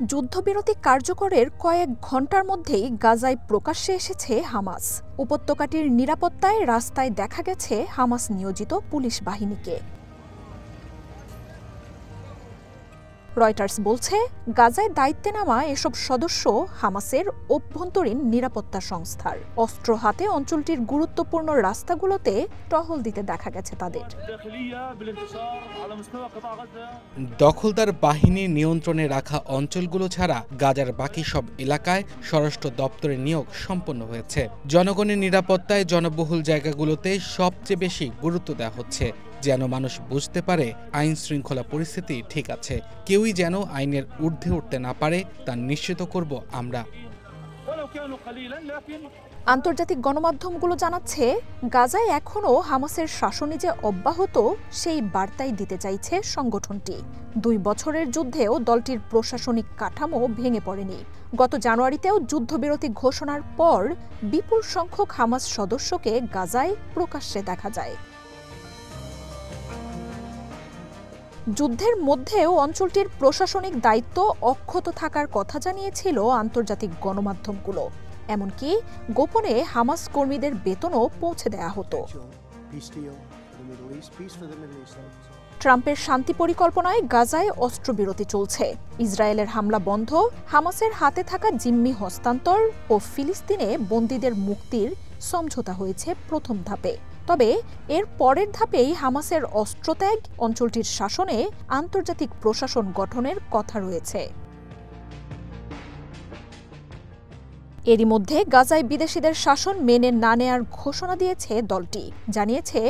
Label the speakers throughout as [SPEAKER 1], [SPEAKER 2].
[SPEAKER 1] যুদ্ধবিরতি কার্যকরের কয়েক ঘণ্টার মধ্যেই গাজায় প্রকাশ্যে এসেছে হামাস। উপত্যকাটির নিরাপত্তায় রাস্তায় দেখা গেছে হামাস নিয়োজিত পুলিশ বাহিনীকে। রয়টার্স বলছে, গাজায় দায়িত্বে নামা এসব সদস্য হামাসের অভ্যন্তরীণ নিরাপত্তা সংস্থার। অস্ত্র হাতে অঞ্চলটির গুরুত্বপূর্ণ রাস্তাগুলোতে টহল দিতে দেখা গেছে তাদের।
[SPEAKER 2] দখলদার বাহিনীর নিয়ন্ত্রণে রাখা অঞ্চলগুলো ছাড়া গাজার বাকি সব এলাকায় স্বরাষ্ট্র দপ্তরের নিয়োগ সম্পন্ন হয়েছে। জনগণের নিরাপত্তায় জনবহুল জায়গাগুলোতে সবচেয়ে বেশি গুরুত্ব দেওয়া হচ্ছে, যেন মানুষ বুঝতে পারে আইন শৃঙ্খলা পরিস্থিতি ঠিক আছে। কেউই যেন আইনের ঊর্ধ্বে উঠতে না পারে তা নিশ্চিত করব আমরা।
[SPEAKER 1] আন্তর্জাতিক গণমাধ্যমগুলো জানাচ্ছে, গাজায় এখনও হামাসের শাসনই যে অব্যাহত সেই বার্তাই দিতে চাইছে সংগঠনটি। 2 বছরের যুদ্ধেও দলটির প্রশাসনিক কাঠামো ভেঙে পড়েনি। গত জানুয়ারিতেও যুদ্ধবিরতি ঘোষণার পর বিপুল সংখ্যক হামাস সদস্যকে গাজায় প্রকাশ্যে দেখা যায়। যুদ্ধের মধ্যেও অঞ্চলটির প্রশাসনিক দায়িত্ব অক্ষত থাকার কথা জানিয়েছিল আন্তর্জাতিক গণমাধ্যমগুলো। এমনকি গোপনে হামাস কর্মীদের বেতনও পৌঁছে দেয়া হতো। ট্রাম্পের শান্তি পরিকল্পনায় গাজায় অস্ত্রবিরতি চলছে। ইসরায়েলের হামলা বন্ধ, হামাসের হাতে থাকা জিম্মি হস্তান্তর ও ফিলিস্তিনে বন্দীদের মুক্তির সমঝোতা হয়েছে প্রথম ধাপে। তবে এর পরের ধাপেই হামাসের অস্ত্রত্যাগ, অঞ্চলটির শাসনে আন্তর্জাতিক প্রশাসন গঠনের কথা রয়েছে। এরই মধ্যে গাজায় বিদেশিদের শাসন মেনে না নেয়ার ঘোষণা দিয়েছে দলটি। জানিয়েছে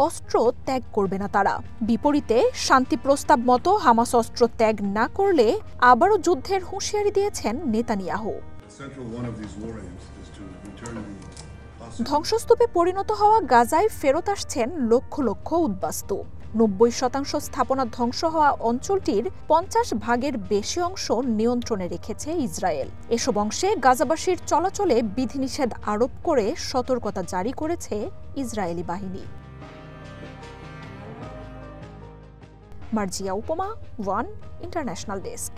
[SPEAKER 1] অস্ত্র ত্যাগ করবে না তারা। বিপরীতে শান্তি প্রস্তাব মতো হামাস অস্ত্র ত্যাগ না করলে আবারও যুদ্ধের হুঁশিয়ারি দিয়েছেন নেতানিয়াহু। ধ্বংসস্তূপে পরিণত হওয়া গাজায় ফেরত আসছেন লক্ষ লক্ষ উদ্বাস্তু। 90% স্থাপনা ধ্বংস হওয়া অঞ্চলটির 50 ভাগের বেশি অংশ নিয়ন্ত্রণে রেখেছে ইসরায়েল। এসব অংশে গাজাবাসীর চলাচলে বিধিনিষেধ আরোপ করে সতর্কতা জারি করেছে ইসরায়েলি বাহিনী। মার্জিয়া উপমা, ওয়ান ইন্টারন্যাশনাল ডেস্ক।